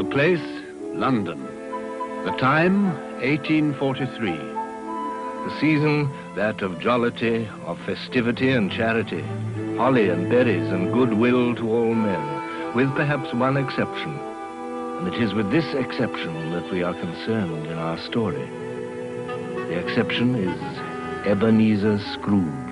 The place, London. The time, 1843. The season, that of jollity, of festivity and charity, holly and berries and goodwill to all men, with perhaps one exception. And it is with this exception that we are concerned in our story. The exception is Ebenezer Scrooge.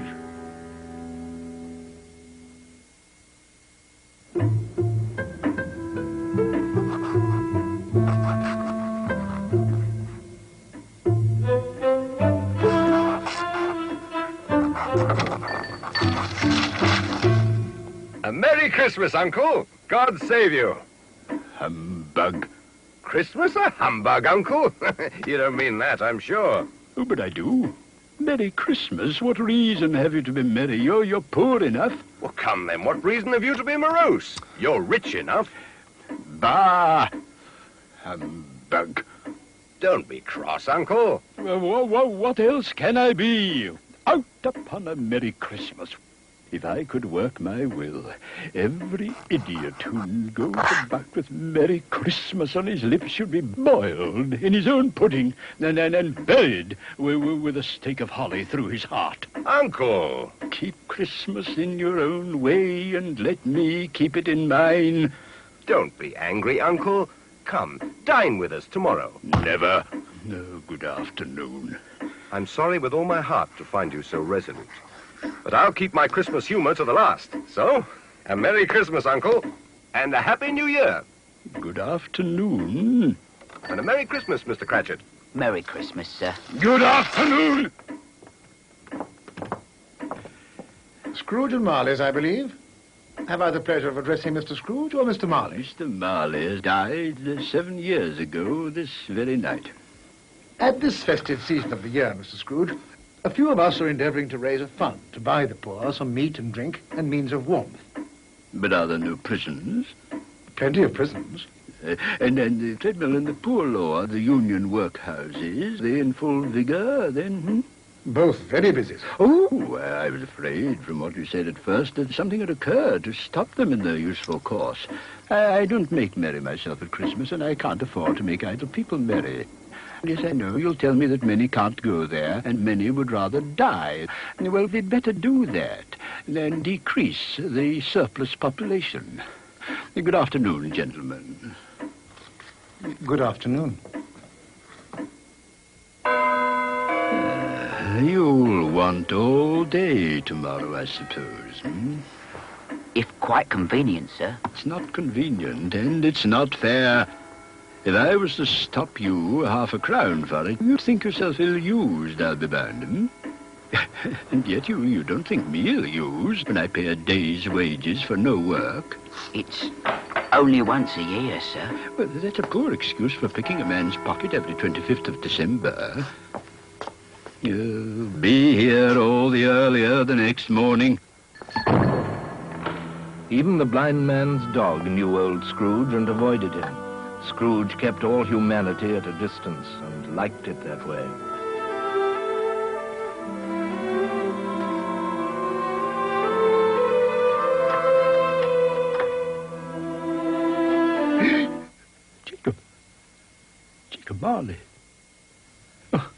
A Merry Christmas, Uncle. God save you. Humbug. Christmas a humbug, Uncle? You don't mean that, I'm sure. Oh, but I do. Merry Christmas? What reason have you to be merry? You're poor enough. Well, come then, what reason have you to be morose? You're rich enough. Bah! Humbug. Don't be cross, Uncle. What else can I be? Out upon a Merry Christmas. If I could work my will, every idiot who goes about with Merry Christmas on his lips should be boiled in his own pudding and buried with a stake of holly through his heart. Uncle! Keep Christmas in your own way and let me keep it in mine. Don't be angry, Uncle. Come, dine with us tomorrow. Never. No, good afternoon. I'm sorry with all my heart to find you so resolute. But I'll keep my Christmas humor to the last. So, a Merry Christmas, Uncle, and a Happy New Year. Good afternoon. And a Merry Christmas, Mr. Cratchit. Merry Christmas, sir. Good afternoon. Scrooge and Marley's, I believe. Have I the pleasure of addressing Mr. Scrooge or Mr. Marley? Mr. Marley has died 7 years ago this very night. At this festive season of the year, Mr. Scrooge, a few of us are endeavouring to raise a fund to buy the poor some meat and drink and means of warmth. But are there no prisons? Plenty of prisons. And the treadmill and the poor law, the union workhouses, they in full vigour then? Both very busy, sir. Oh, I was afraid from what you said at first that something had occurred to stop them in their useful course. I don't make merry myself at Christmas, and I can't afford to make idle people merry. Yes, I know. You'll tell me that many can't go there, and many would rather die. Well, we'd better do that than decrease the surplus population. Good afternoon, gentlemen. Good afternoon. You'll want all day tomorrow, I suppose, If quite convenient, sir. It's not convenient, and it's not fair. If I was to stop you £0.50 for it, you'd think yourself ill-used, I'll be bound, And yet you don't think me ill-used when I pay a day's wages for no work. It's only once a year, sir. Well, that's a poor excuse for picking a man's pocket every 25th of December. You'll be here all the earlier the next morning. Even the blind man's dog knew old Scrooge and avoided him. Scrooge kept all humanity at a distance and liked it that way. Jacob Marley. Oh.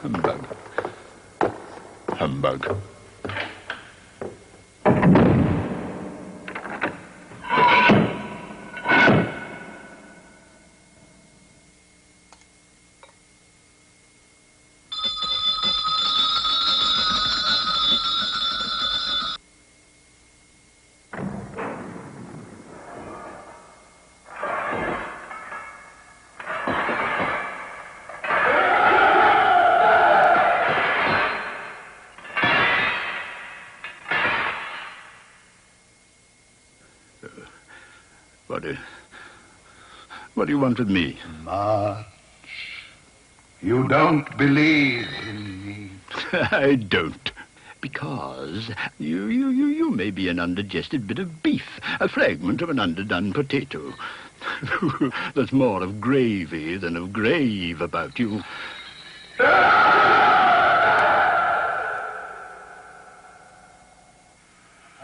Humbug. Humbug. What do you want with me? Much. You don't believe in me. I don't. Because you may be an undigested bit of beef, a fragment of an underdone potato. There's more of gravy than of grave about you.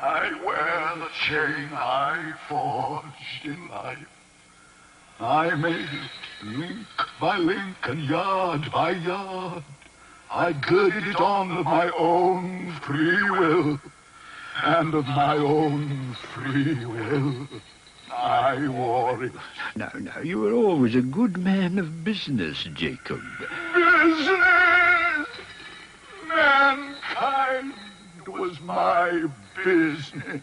I wear the chain I forged in life. I made it link by link and yard by yard. I girded it on of my own free will, and of my own free will I wore it. Now, you were always a good man of business, Jacob. Business! Mankind was my business.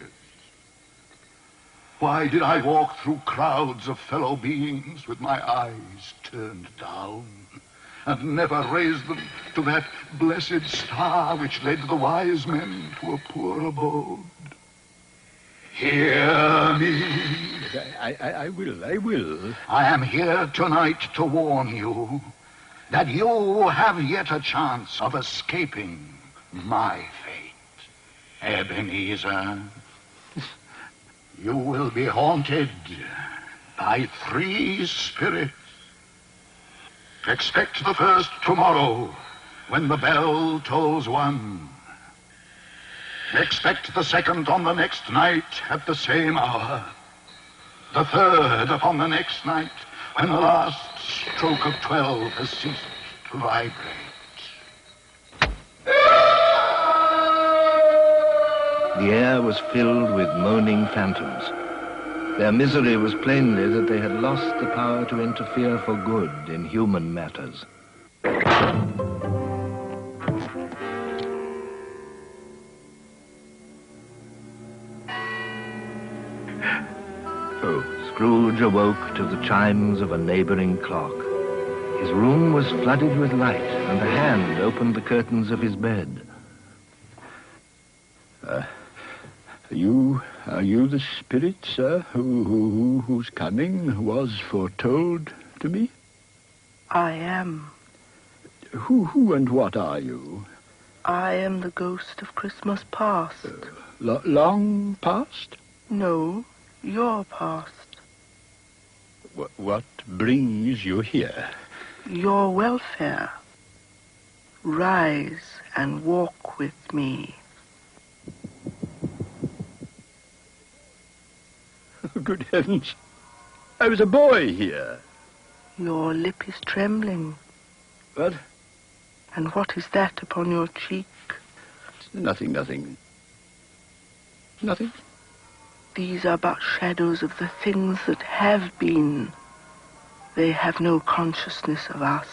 Why did I walk through crowds of fellow beings with my eyes turned down, and never raise them to that blessed star which led the wise men to a poor abode? Hear me. I will. I am here tonight to warn you that you have yet a chance of escaping my fate. Ebenezer, you will be haunted by 3 spirits. Expect the first tomorrow when the bell tolls 1. Expect the second on the next night at the same hour. The third upon the next night when the last stroke of 12 has ceased to vibrate. The air was filled with moaning phantoms. Their misery was plainly that they had lost the power to interfere for good in human matters. Scrooge awoke to the chimes of a neighboring clock. His room was flooded with light, and a hand opened the curtains of his bed. Are you the spirit, sir, whose coming was foretold to me? I am. Who and what are you? I am the ghost of Christmas past. Long past? No, your past. What brings you here? Your welfare. Rise and walk with me. Good heavens. I was a boy here. Your lip is trembling. What? And what is that upon your cheek? Nothing. Nothing? These are but shadows of the things that have been. They have no consciousness of us.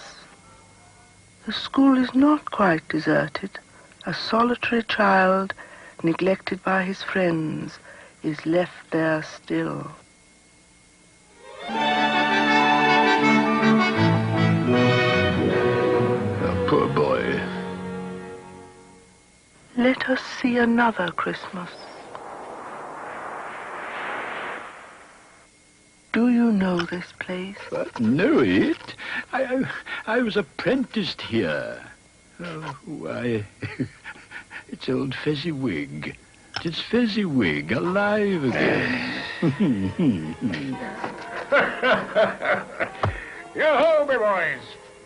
The school is not quite deserted. A solitary child, neglected by his friends, is left there still. A poor boy. Let us see another Christmas. Do you know this place? Know it? I was apprenticed here. Oh, why, it's old Fezziwig. It's Fezziwig, alive again. Yo-ho, me boys.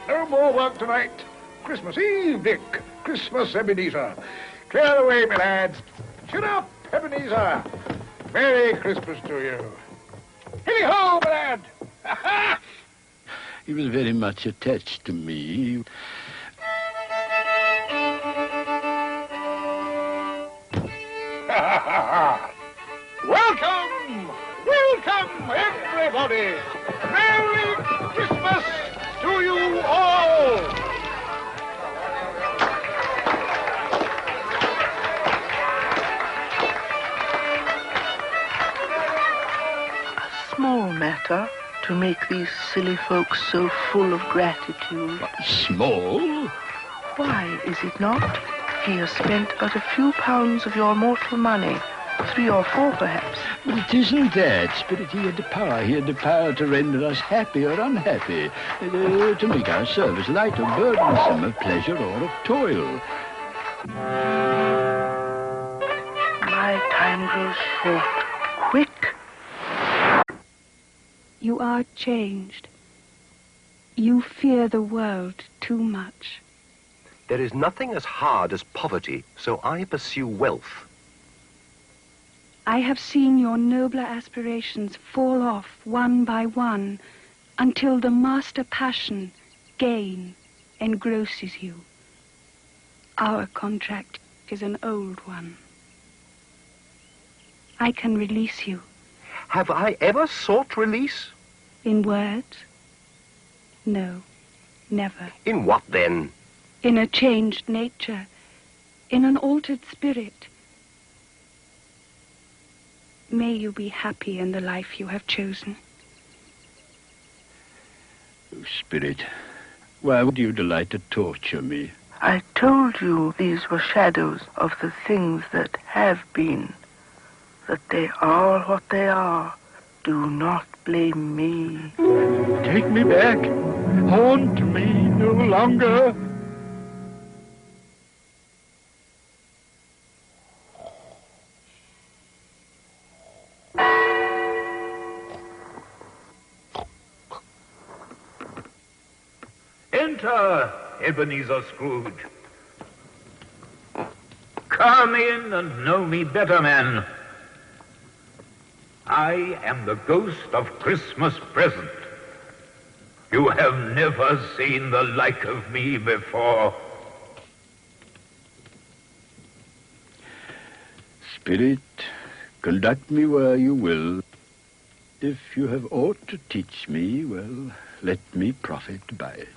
No more work tonight. Christmas Eve, Dick. Christmas, Ebenezer. Clear the way, me lads. Shut up, Ebenezer. Merry Christmas to you. Hilly-ho, my lad. He was very much attached to me. Welcome, everybody. Merry Christmas to you all. A small matter to make these silly folks so full of gratitude. Small? Why is it not? He has spent but a few pounds of your mortal money, 3 or 4 perhaps. But it isn't that, Spirit. He had the power. He had the power to render us happy or unhappy, to make our service light or burdensome, of pleasure or of toil. My time grows short. Quick. You are changed. You fear the world too much. There is nothing as hard as poverty, so I pursue wealth. I have seen your nobler aspirations fall off one by one until the master passion, gain, engrosses you. Our contract is an old one. I can release you. Have I ever sought release? In words? No, never. In what, then? In a changed nature, in an altered spirit. May you be happy in the life you have chosen. Oh, Spirit, why would you delight to torture me? I told you these were shadows of the things that have been, that they are what they are. Do not blame me. Take me back. Haunt me no longer. Enter, Ebenezer Scrooge. Come in and know me better, man. I am the ghost of Christmas present. You have never seen the like of me before. Spirit, conduct me where you will. If you have aught to teach me, well, let me profit by it.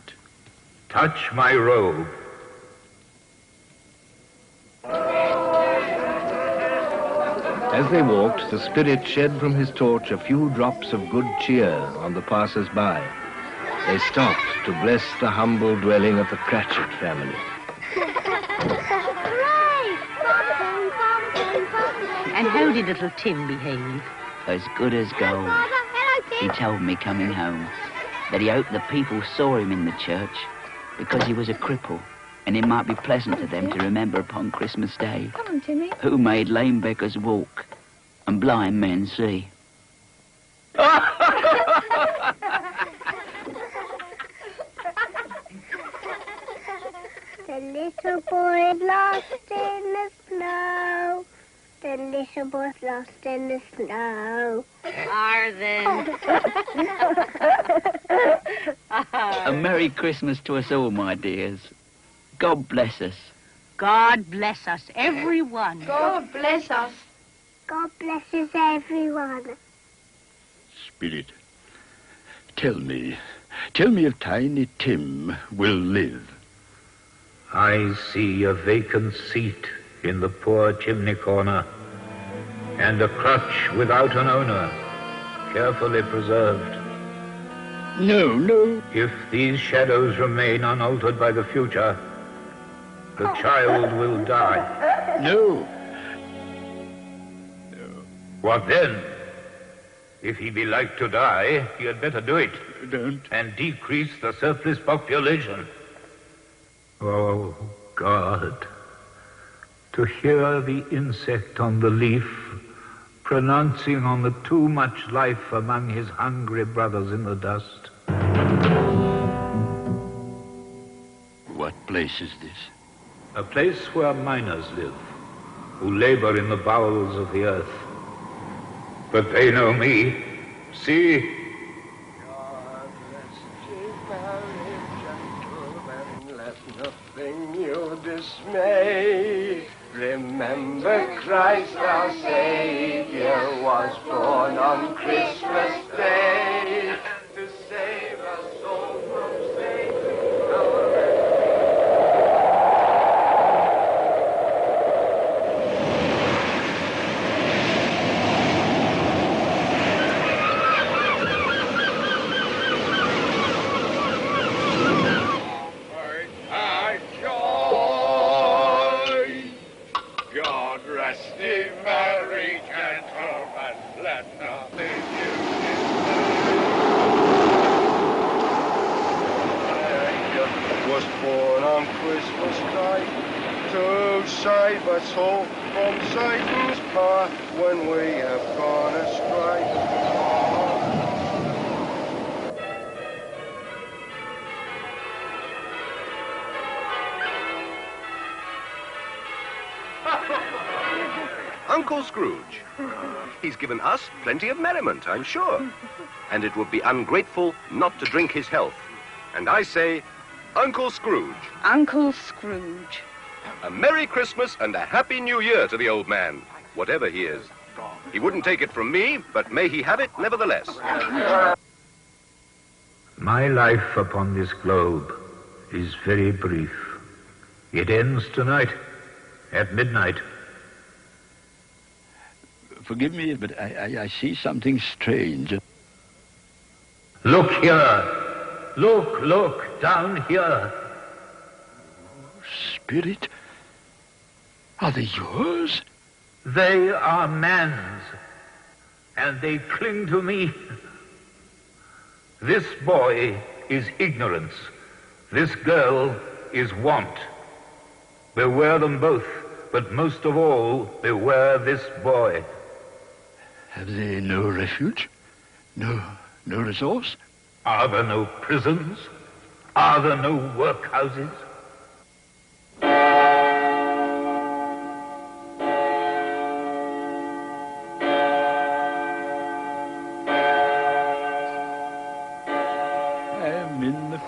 Touch my robe. As they walked, the spirit shed from his torch a few drops of good cheer on the passers-by. They stopped to bless the humble dwelling of the Cratchit family. And how did little Tim behave? As good as gold. He told me coming home that he hoped the people saw him in the church because he was a cripple, and it might be pleasant to them to remember upon Christmas Day Come on, Timmy. who made lame beggars walk and blind men see. The little boy is lost in the snow. The little boy's lost in the snow. Tarzan. A Merry Christmas to us all, my dears. God bless us. God bless us, everyone. God bless us. God blesses everyone. Spirit, tell me if Tiny Tim will live. I see a vacant seat in the poor chimney corner, and a crutch without an owner, carefully preserved. No. If these shadows remain unaltered by the future, the child will die. No. What then? If he be like to die, he had better do it. Don't. And decrease the surplus population. Oh, God. To hear the insect on the leaf pronouncing on the too much life among his hungry brothers in the dust. What place is this? A place where miners live, who labor in the bowels of the earth. But they know me. See? God rest ye merry gentlemen, let nothing you dismay. Remember Christ our Savior was born on Christmas Day to save us all from Satan. Save us all from Satan's path when we have gone astray. Uncle Scrooge. He's given us plenty of merriment, I'm sure. And it would be ungrateful not to drink his health. And I say, Uncle Scrooge. Uncle Scrooge. A Merry Christmas and a Happy New Year to the old man, whatever he is. He wouldn't take it from me, but may he have it nevertheless. My life upon this globe is very brief. It ends tonight, at midnight. Forgive me, but I see something strange. Look here. Look, down here. Spirit? Are they yours? They are man's, and they cling to me. This boy is ignorance. This girl is want. Beware them both, but most of all, beware this boy. Have they no refuge? No resource? Are there no prisons? Are there no workhouses?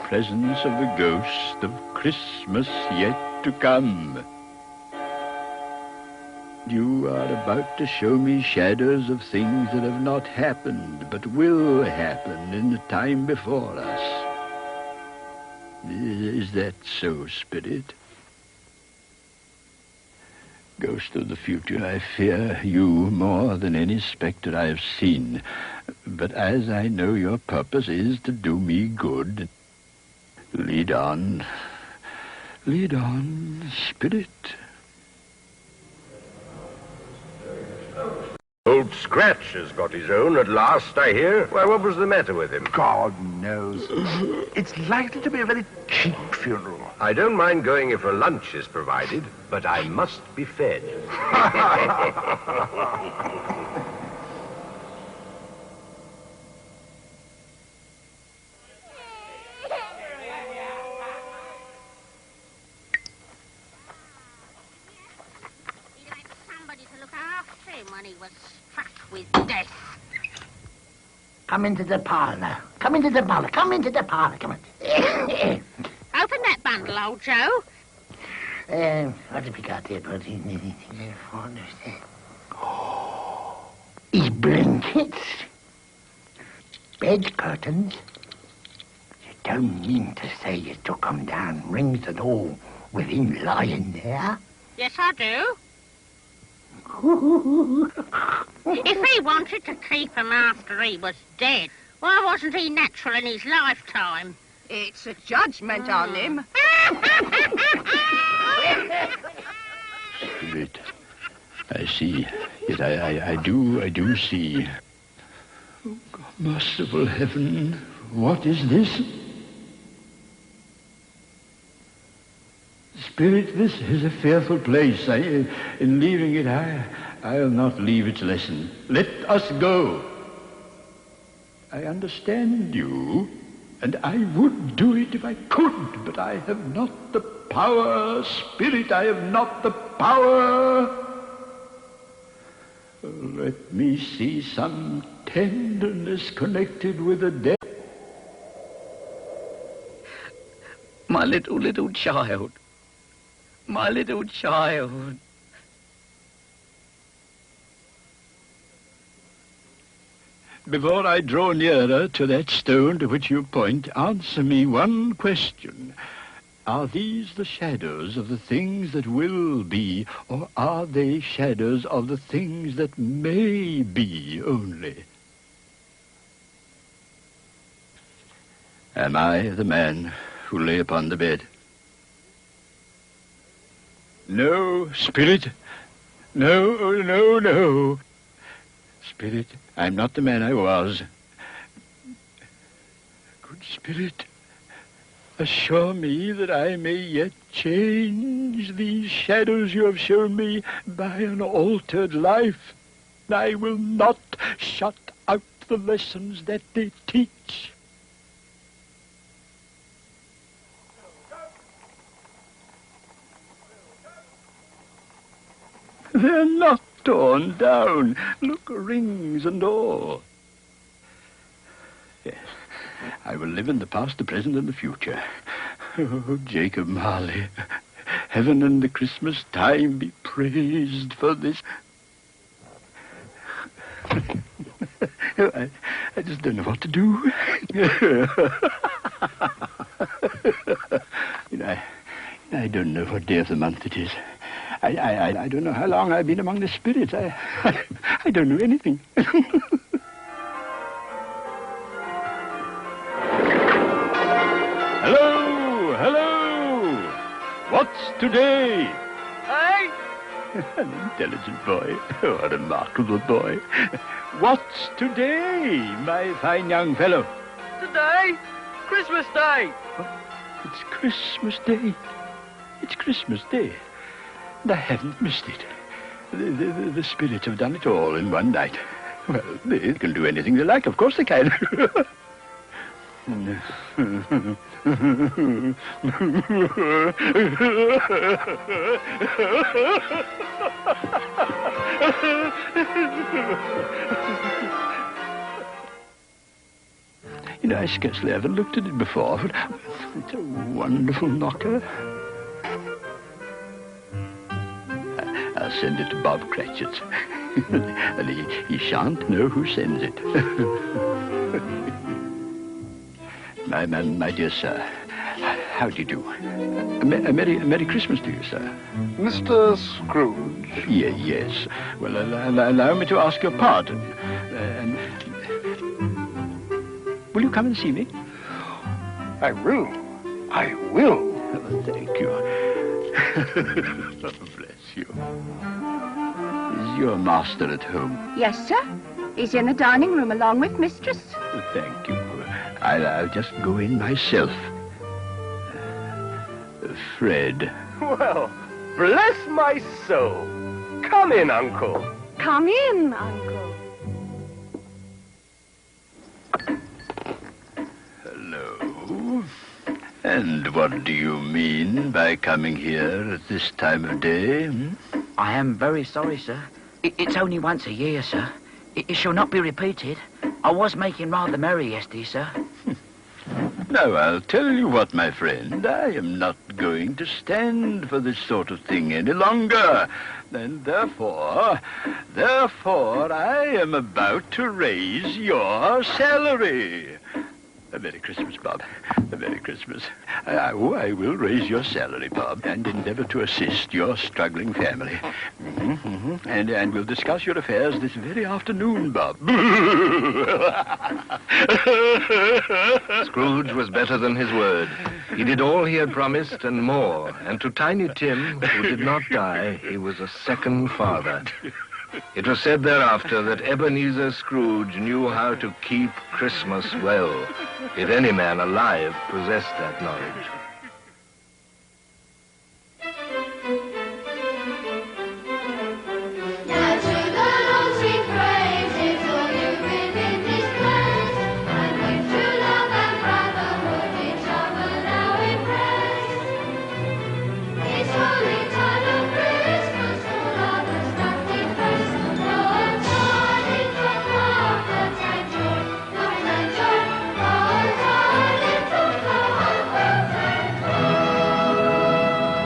Presence of the ghost of Christmas yet to come. You are about to show me shadows of things that have not happened, but will happen in the time before us. Is that so, Spirit? Ghost of the future, I fear you more than any spectre I have seen. But as I know your purpose is to do me good, lead on, Spirit. Old Scratch has got his own at last, I hear. Why, what was the matter with him? God knows. It's likely to be a very cheap funeral. I don't mind going if a lunch is provided, but I must be fed. When he was struck with death. Come into the parlour. Come into the parlour. Come into the parlour. Come on. Open that bundle, old Joe. What have we got here, buddy? His blankets. Bed curtains. You don't mean to say you took 'em down, rings and all, with him lying there? Yes, I do. If he wanted to keep him after he was dead, why wasn't he natural in his lifetime? It's a judgment on him. Spirit, I see. Yes, I do see. Oh, God, merciful heaven, what is this? Spirit, this is a fearful place. In leaving it, I'll not leave its lesson. Let us go. I understand you, and I would do it if I could, but I have not the power. Spirit, I have not the power. Let me see some tenderness connected with the dead. My little child. My little child. Before I draw nearer to that stone to which you point, answer me one question. Are these the shadows of the things that will be, or are they shadows of the things that may be only? Am I the man who lay upon the bed? No, Spirit. No. Spirit, I'm not the man I was. Good Spirit, assure me that I may yet change these shadows you have shown me by an altered life. I will not shut out the lessons that they teach. They're not torn down. Look, rings and all. Yes, I will live in the past, the present, and the future. Oh, Jacob Marley, heaven and the Christmas time be praised for this. I just don't know what to do. I don't know what day of the month it is. I don't know how long I've been among the spirits. I don't know anything. Hello! What's today? Hey? An intelligent boy. Oh, a remarkable boy. What's today, my fine young fellow? Today? Christmas Day. It's Christmas Day. It's Christmas Day. And I haven't missed it. The spirits have done it all in one night. Well, they can do anything they like. Of course they can. I scarcely ever looked at it before, but it's a wonderful knocker. I'll send it to Bob Cratchit, and he shan't know who sends it. My dear sir, how do you do? A Merry Christmas to you, sir. Mr. Scrooge? Yes. Well, allow me to ask your pardon. Will you come and see me? I will. Oh, thank you. Oh, bless you. Is your master at home? Yes, sir. He's in the dining room along with mistress. Oh, thank you. I'll just go in myself. Fred. Well, bless my soul. Come in, Uncle. Come in, Uncle. Hello. And what do you mean by coming here at this time of day? I am very sorry, sir. It's only once a year, sir. It shall not be repeated. I was making rather merry yesterday, sir. Now, I'll tell you what, my friend. I am not going to stand for this sort of thing any longer. And therefore, I am about to raise your salary. A Merry Christmas, Bob. A Merry Christmas. I will raise your salary, Bob, and endeavor to assist your struggling family. And we'll discuss your affairs this very afternoon, Bob. Scrooge was better than his word. He did all he had promised and more. And to Tiny Tim, who did not die, he was a second father. It was said thereafter that Ebenezer Scrooge knew how to keep Christmas well, if any man alive possessed that knowledge.